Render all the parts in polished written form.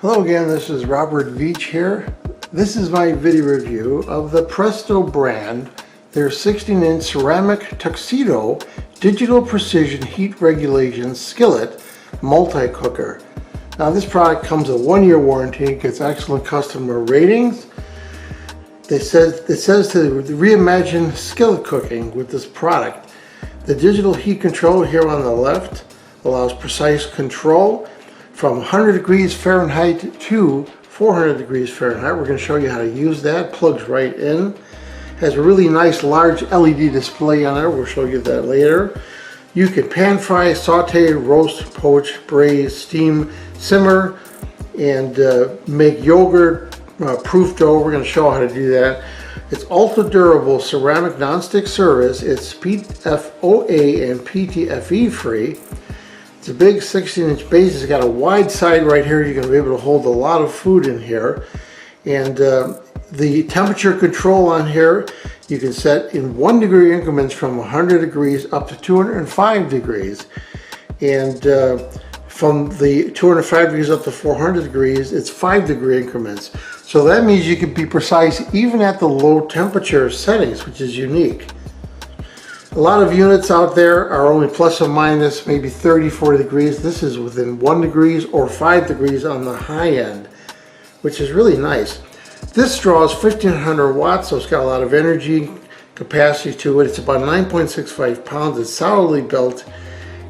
Hello again, this is Robert Veach here. This is my video review of the Presto brand, their 16-inch ceramic Tuxedo digital precision heat regulation skillet multi-cooker. Now this product comes with a 1-year warranty, gets excellent customer ratings. It says to reimagine skillet cooking with this product. The digital heat control here on the left allows precise control from 100 degrees Fahrenheit to 400 degrees Fahrenheit. We're going to show you how to use that. Plugs right in. Has a really nice large LED display on there. We'll show you that later. You can pan fry, saute, roast, poach, braise, steam, simmer, and make yogurt, proof dough. We're going to show how to do that. It's ultra durable ceramic nonstick service. It's PFOA and PTFE free. It's a big 16-inch base. It's got a wide side right here. You're going to be able to hold a lot of food in here. And the temperature control on here, you can set in 1 degree increments from 100 degrees up to 205 degrees. And from the 205 degrees up to 400 degrees, it's 5 degree increments. So that means you can be precise even at the low temperature settings, which is unique. A lot of units out there are only plus or minus maybe 30, 40 degrees. This is within 1 degree or 5 degrees on the high end, which is really nice. This draws 1500 watts, so it's got a lot of energy capacity to it. It's about 9.65 pounds. It's solidly built.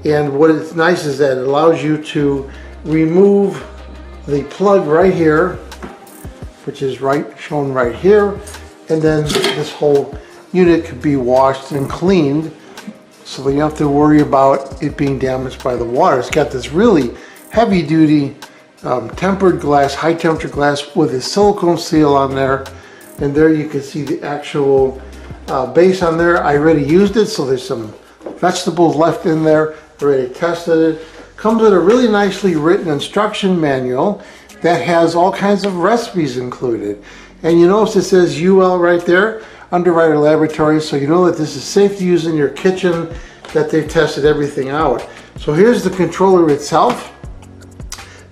And what is nice is that it allows you to remove the plug right here, which is shown right here. And then this whole unit could be washed and cleaned, so that you don't have to worry about it being damaged by the water. It's got this really heavy duty tempered glass, high temperature glass with a silicone seal on there. And there you can see the actual base on there. I already used it, so there's some vegetables left in there. I already tested it. Comes with a really nicely written instruction manual that has all kinds of recipes included. And you notice it says UL right there, Underwriter Laboratories, so you know that this is safe to use in your kitchen, that they've tested everything out. So here's the controller itself.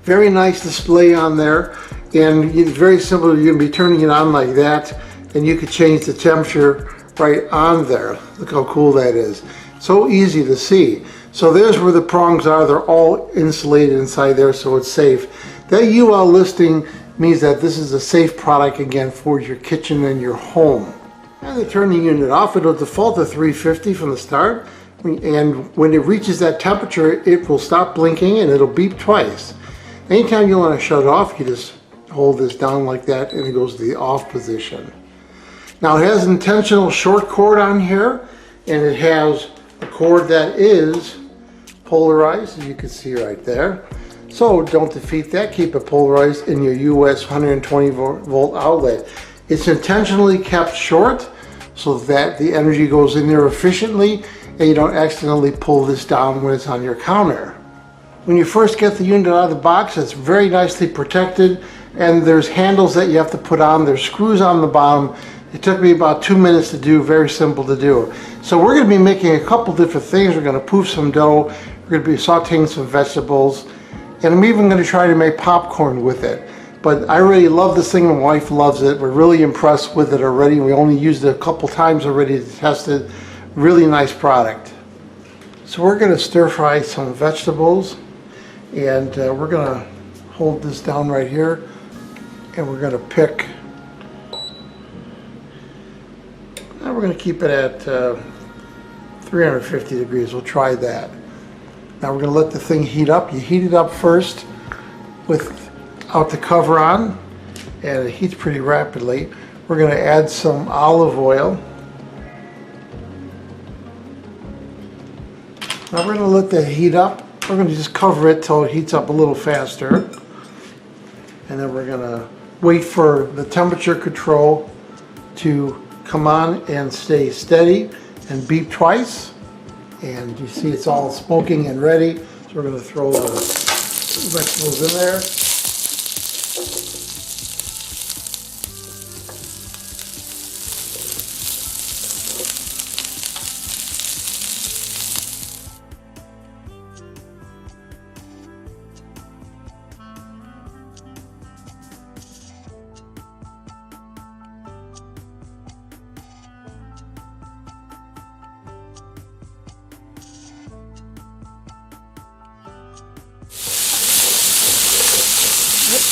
Very nice display on there, and it's very simple. You can be turning it on like that, and you can change the temperature right on there. Look how cool that is. So easy to see. So there's where the prongs are. They're all insulated inside there, so it's safe. That UL listing means that this is a safe product, again, for your kitchen and your home. And they turn the unit off. It'll default to 350 from the start, and when it reaches that temperature, it will stop blinking and it'll beep twice. Anytime you want to shut it off, you just hold this down like that and it goes to the off position. Now it has an intentional short cord on here, and it has a cord that is polarized, as you can see right there. So don't defeat that. Keep it polarized in your US 120 volt outlet. It's intentionally kept short so that the energy goes in there efficiently and you don't accidentally pull this down when it's on your counter. When you first get the unit out of the box, it's very nicely protected, and there's handles that you have to put on. There's screws on the bottom. It took me about 2 minutes to do, very simple to do. So we're going to be making a couple different things. We're going to poof some dough, we're going to be sauteing some vegetables, and I'm even going to try to make popcorn with it. But I really love this thing. My wife loves it. We're really impressed with it already. We only used it a couple times already to test it. Really nice product. So we're going to stir fry some vegetables, and we're going to hold this down right here, and we're going to pick. Now we're going to keep it at 350 degrees. We'll try that. Now we're going to let the thing heat up. You heat it up first without the cover on, and it heats pretty rapidly. We're going to add some olive oil. Now we're going to let that heat up. We're going to just cover it till it heats up a little faster. And then we're going to wait for the temperature control to come on and stay steady and beep twice. And you see it's all smoking and ready. So we're going to throw the vegetables in there.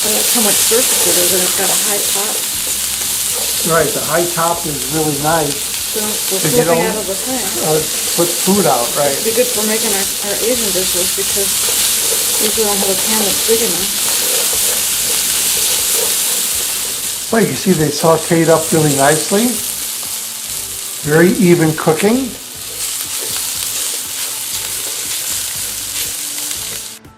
That's how much surface it is, and it's got a high top. Right, the high top is really nice. So we're flipping out of the thing. Put food out, right? It'd be good for making our Asian dishes because usually don't have a pan that's big enough. Well, you can see they sauteed up really nicely. Very even cooking.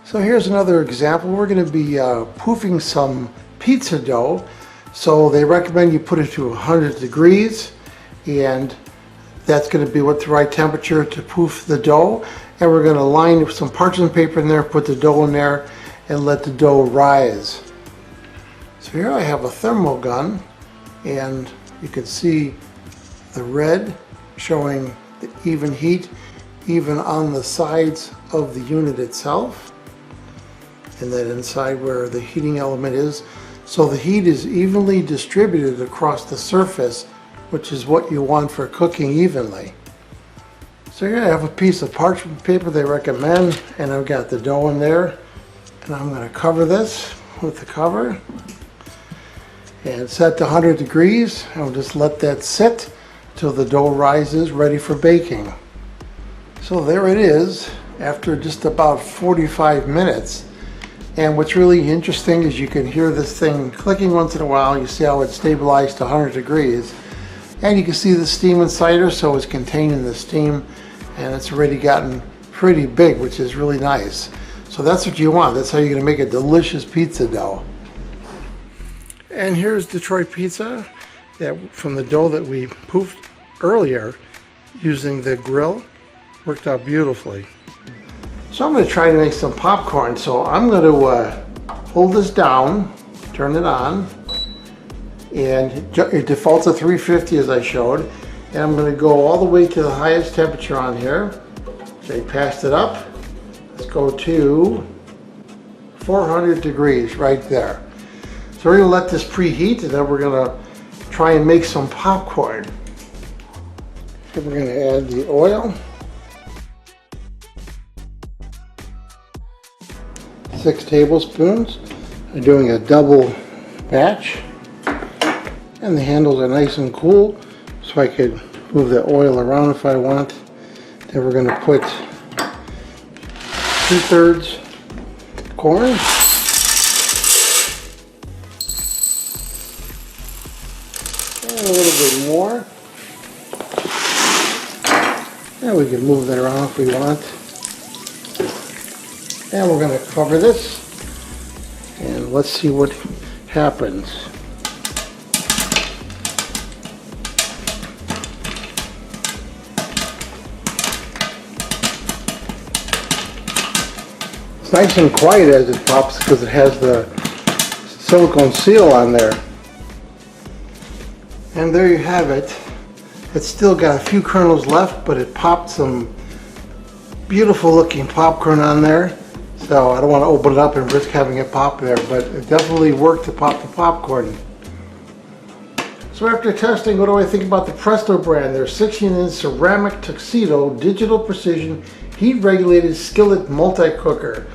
So here's another example. We're going to be poofing some pizza dough. So they recommend you put it to 100 degrees, and that's going to be what the right temperature to poof the dough. And we're going to line with some parchment paper in there, put the dough in there, and let the dough rise. So here I have a thermal gun, and you can see the red showing the even heat, even on the sides of the unit itself, and then inside where the heating element is. So the heat is evenly distributed across the surface, which is what you want for cooking evenly. So here I have a piece of parchment paper they recommend, and I've got the dough in there, and I'm going to cover this with the cover and set to 100 degrees. I'll just let that sit till the dough rises, ready for baking. So there it is after just about 45 minutes. And what's really interesting is you can hear this thing clicking once in a while. You see how it's stabilized to 100 degrees. And you can see the steam inside her, so it's containing the steam, and it's already gotten pretty big, which is really nice. So that's what you want. That's how you're going to make a delicious pizza dough. And here's Detroit pizza from the dough that we poofed earlier using the grill. Worked out beautifully. So I'm going to try to make some popcorn. So I'm going to hold this down, turn it on, and it defaults to 350 as I showed. And I'm going to go all the way to the highest temperature on here. So I passed it up. Let's go to 400 degrees right there. So we're going to let this preheat, and then we're going to try and make some popcorn. So we're going to add the oil. 6 tablespoons. I'm doing a double batch. And the handles are nice and cool, so I could move the oil around if I want. Then we're going to put 2/3 corn. And a little bit more. And we can move that around if we want. And we're going to cover this. And let's see what happens. It's nice and quiet as it pops because it has the silicone seal on there. And there you have it. It's still got a few kernels left, but it popped some beautiful looking popcorn on there. So I don't want to open it up and risk having it pop there, but it definitely worked to pop the popcorn. So after testing, what do I think about the Presto brand? Their 16-inch ceramic Tuxedo digital precision heat regulated skillet multi-cooker.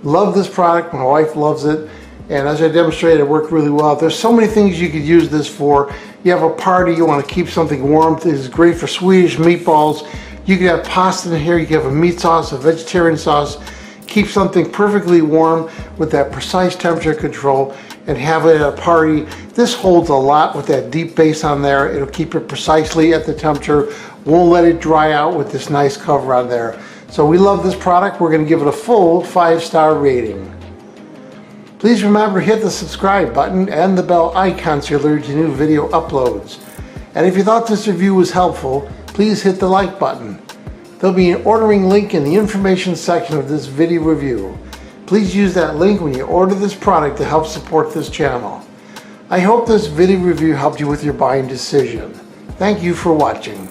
Love this product, my wife loves it, and as I demonstrated, it worked really well. There's so many things you could use this for. You have a party, you want to keep something warm. This is great for Swedish meatballs. You could have pasta in here, you could have a meat sauce, a vegetarian sauce. Keep something perfectly warm with that precise temperature control and have it at a party. This holds a lot with that deep base on there. It'll keep it precisely at the temperature. Won't let it dry out with this nice cover on there. So we love this product. We're going to give it a full 5-star rating. Please remember to hit the subscribe button and the bell icon so you're alerted to new video uploads. And if you thought this review was helpful, please hit the like button. There'll be an ordering link in the information section of this video review. Please use that link when you order this product to help support this channel. I hope this video review helped you with your buying decision. Thank you for watching.